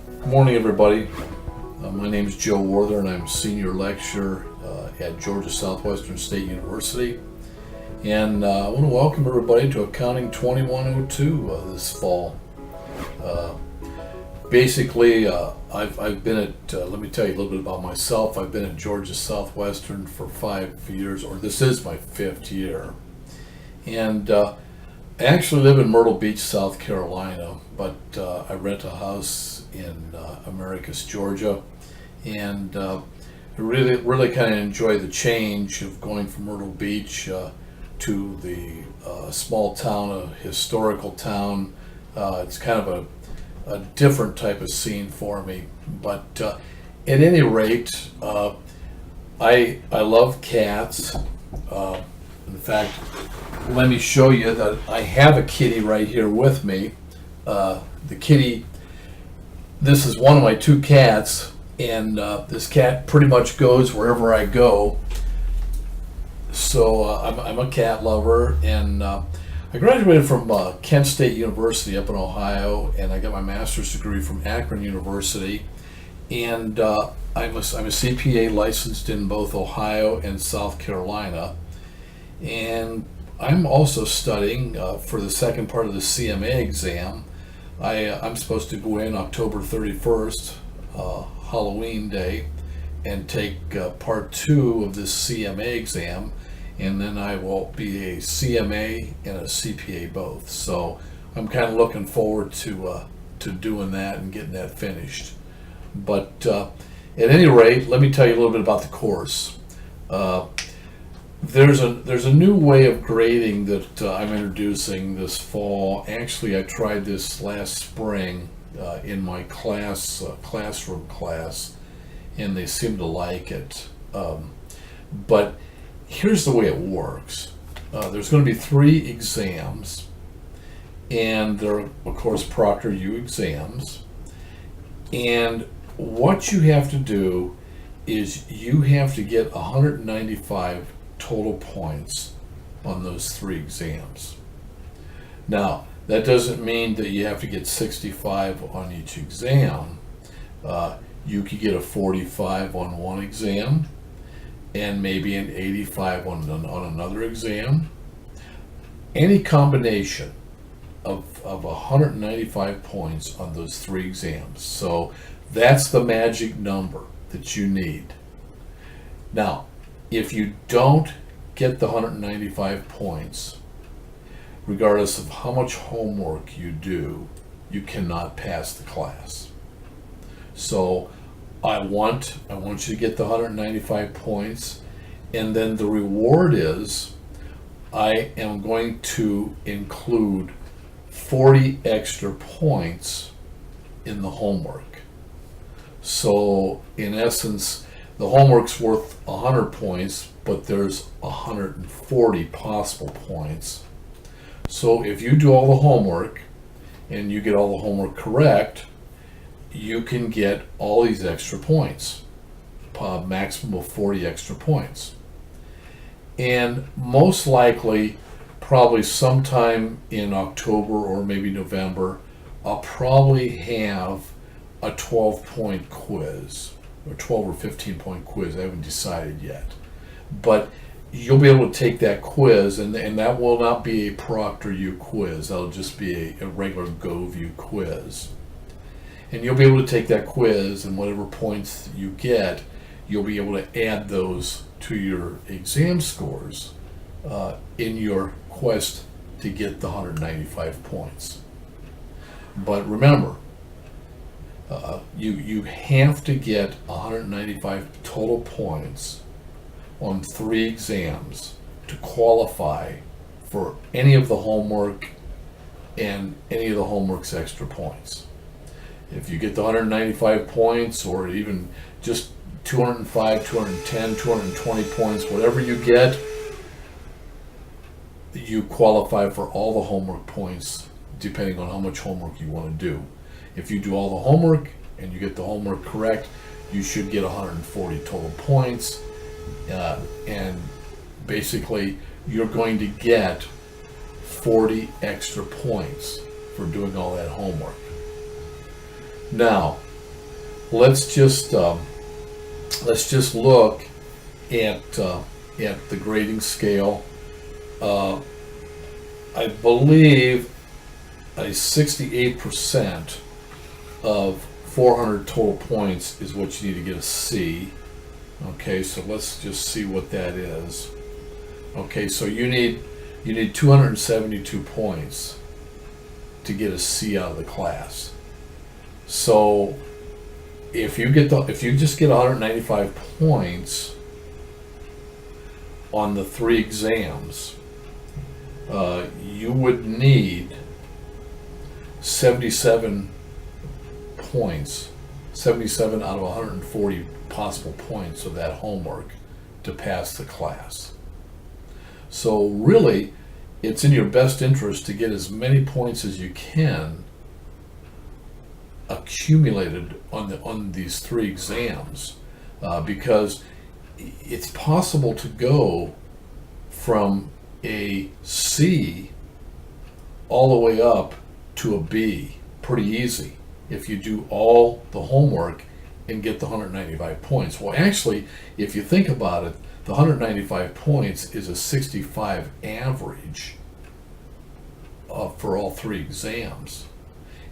Good morning, everybody. My name is Joe Werther, and I'm senior lecturer at Georgia Southwestern State University. And I want to welcome everybody to Accounting 2102 this fall. Basically, I've been at, let me tell you a little bit about myself. I've been at Georgia Southwestern for 5 years, or this is my 5th year. And I actually live in Myrtle Beach, South Carolina, but I rent a house in Americus, Georgia. And I really kind of enjoy the change of going from Myrtle Beach to the small town, a historical town. It's kind of a different type of scene for me. But at any rate, I love cats. In fact, let me show you that I have a kitty right here with me. The kitty, this is one of my 2 cats, and this cat pretty much goes wherever I go. So I'm a cat lover, and I graduated from Kent State University up in Ohio, and I got my master's degree from Akron University. And I'm a CPA licensed in both Ohio and South Carolina. And I'm also studying for the second part of the CMA exam. I'm supposed to go in October 31st, Halloween Day, and take part 2 of this CMA exam, and then I will be a CMA and a CPA both. So I'm kind of looking forward to doing that and getting that finished. But at any rate, let me tell you a little bit about the course. There's a new way of grading that I'm introducing this fall. Actually, I tried this last spring in my classroom class, and they seemed to like it. But here's the way it works. There's going to be 3 exams, and they're, of course, Proctor U exams. And what you have to do is you have to get 195 total points on those 3 exams. Now, that doesn't mean that you have to get 65 on each exam. You could get a 45 on one exam and maybe an 85 on another exam. Any combination of 195 points on those 3 exams. So that's the magic number that you need. Now, if you don't get the 195 points, regardless of how much homework you do, you cannot pass the class. So I want you to get the 195 points, and then the reward is I am going to include 40 extra points in the homework. So in essence, the homework's worth 100 points, but there's 140 possible points. So if you do all the homework and you get all the homework correct, you can get all these extra points, a maximum of 40 extra points. And most likely, probably sometime in October or maybe November, I'll probably have a 12-point quiz, or 12 or 15-point quiz. I haven't decided yet. But you'll be able to take that quiz, and that will not be a Proctor U quiz. That'll just be a regular GoView quiz. And you'll be able to take that quiz, and whatever points you get, you'll be able to add those to your exam scores in your quest to get the 195 points. But remember, you have to get 195 total points on 3 exams to qualify for any of the homework and any of the homework's extra points. If you get the 195 points, or even just 205, 210, 220 points, whatever you get, you qualify for all the homework points depending on how much homework you want to do. If you do all the homework and you get the homework correct, you should get 140 total points. And basically, you're going to get 40 extra points for doing all that homework. Now, let's just look at the grading scale. I believe a 68% of 400 total points is what you need to get a C. Okay, so let's just see what that is. Okay, so you need 272 points to get a C out of the class. So if you just get 195 points on the 3 exams, you would need 77 points, 77 out of 140 possible points of that homework to pass the class. So really, it's in your best interest to get as many points as you can accumulated on these 3 exams, because it's possible to go from a C all the way up to a B pretty easy if you do all the homework and get the 195 points. Well, actually, if you think about it, the 195 points is a 65 average for all 3 exams.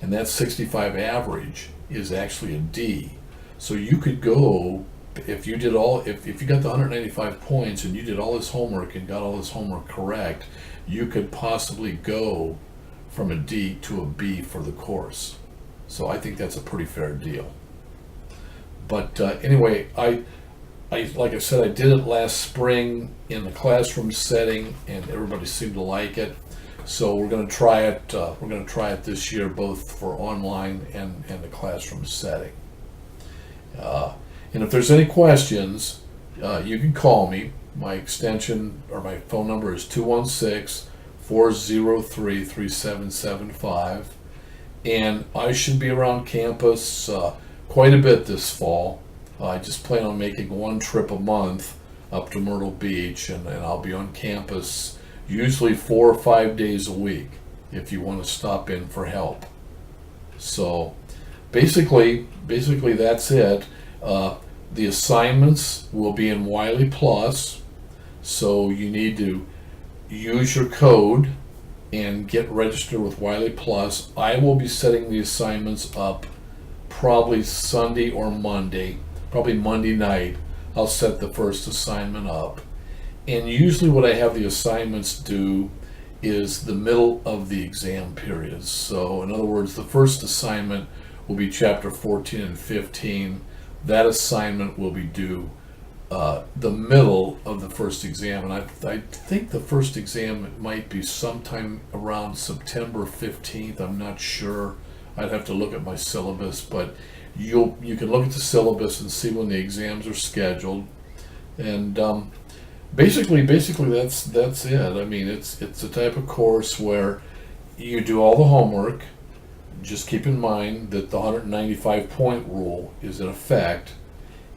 And that 65 average is actually a D. So you could go, if you got the 195 points and you did all this homework and got all this homework correct, you could possibly go from a D to a B for the course. So I think that's a pretty fair deal. But anyway, I like I said, I did it last spring in the classroom setting, and everybody seemed to like it. So we're going to try it. We're going to try it this year, both for online and the classroom setting. And if there's any questions, you can call me. My extension or my phone number is 216-403-3775. And I should be around campus quite a bit this fall. I just plan on making one trip a month up to Myrtle Beach, and I'll be on campus usually 4 or 5 days a week if you want to stop in for help. So basically that's it. The assignments will be in Wiley Plus, so you need to use your code and get registered with Wiley Plus. I will be setting the assignments up probably Sunday or Monday, probably Monday night. I'll set the first assignment up. And usually what I have the assignments do is the middle of the exam periods. So in other words, the first assignment will be chapter 14 and 15. That assignment will be due the middle of the first exam. And I think the first exam might be sometime around September 15th. I'm not sure. I'd have to look at my syllabus, but you can look at the syllabus and see when the exams are scheduled. And basically that's it. I mean, it's a type of course where you do all the homework. Just keep in mind that the 195 point rule is in effect,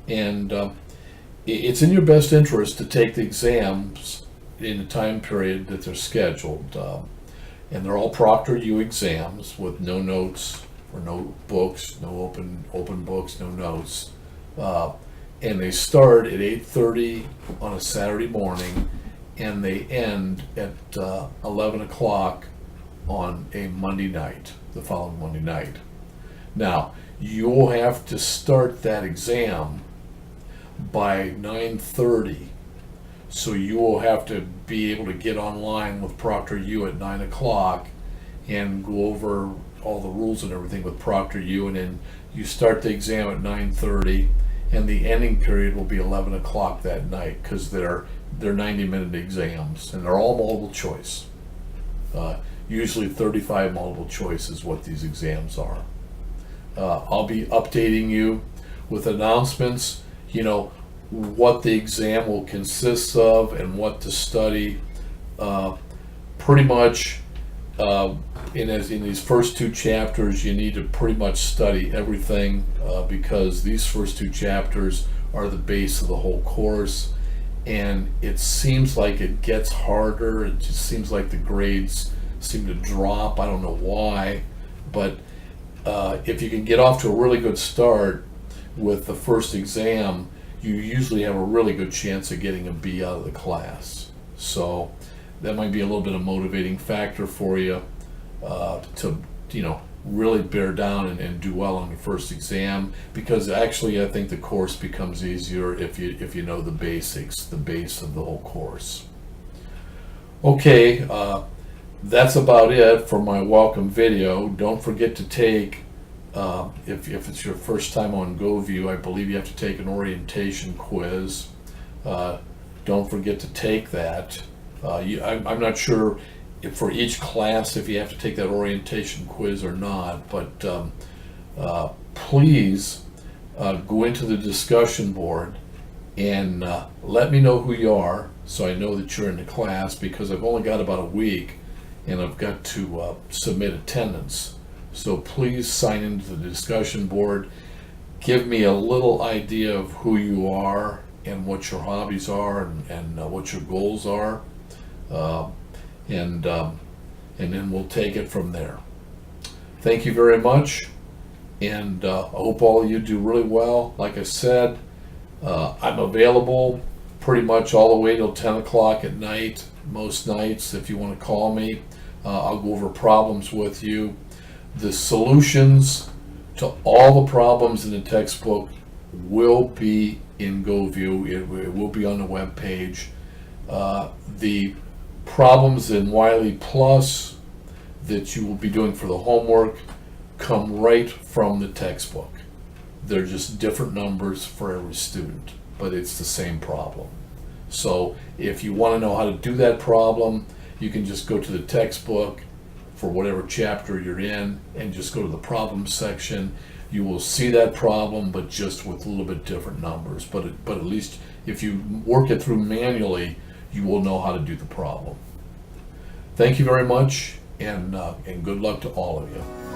and it's in your best interest to take the exams in the time period that they're scheduled. And they're all Proctor-U exams with no notes or no books, no open books, no notes. And they start at 8:30 on a Saturday morning, and they end at 11 o'clock on a Monday night, the following Monday night. Now, you'll have to start that exam by 9:30. So you will have to be able to get online with Proctor-U at 9 o'clock and go over all the rules and everything with Proctor-U, and then you start the exam at 9:30, and the ending period will be 11 o'clock that night, because they're 90-minute exams, and they're all multiple choice. Usually 35 multiple choice is what these exams are. I'll be updating you with announcements, what the exam will consist of and what to study. Pretty much in these first 2 chapters, you need to pretty much study everything, because these first 2 chapters are the base of the whole course, and it seems like it gets harder. It just seems like the grades seem to drop. I don't know why, but if you can get off to a really good start, with the first exam, you usually have a really good chance of getting a B out of the class. So that might be a little bit of motivating factor for you to, really bear down and do well on your first exam, because actually I think the course becomes easier if you know the basics, the base of the whole course. Okay, that's about it for my welcome video. Don't forget to take, if it's your first time on GoView, I believe you have to take an orientation quiz. Don't forget to take that. I'm not sure if for each class if you have to take that orientation quiz or not, but please go into the discussion board and let me know who you are, so I know that you're in the class, because I've only got about a week and I've got to submit attendance. So please sign into the discussion board. Give me a little idea of who you are and what your hobbies are and what your goals are. And then we'll take it from there. Thank you very much, and I hope all of you do really well. Like I said, I'm available pretty much all the way till 10 o'clock at night, most nights, if you want to call me. I'll go over problems with you. The solutions to all the problems in the textbook will be in GoView. It will be on the web page. The problems in Wiley Plus that you will be doing for the homework come right from the textbook. They're just different numbers for every student, but it's the same problem. So if you want to know how to do that problem, you can just go to the textbook for whatever chapter you're in and just go to the problem section. You will see that problem, but just with a little bit different numbers. But at least if you work it through manually, you will know how to do the problem. Thank you very much, and good luck to all of you.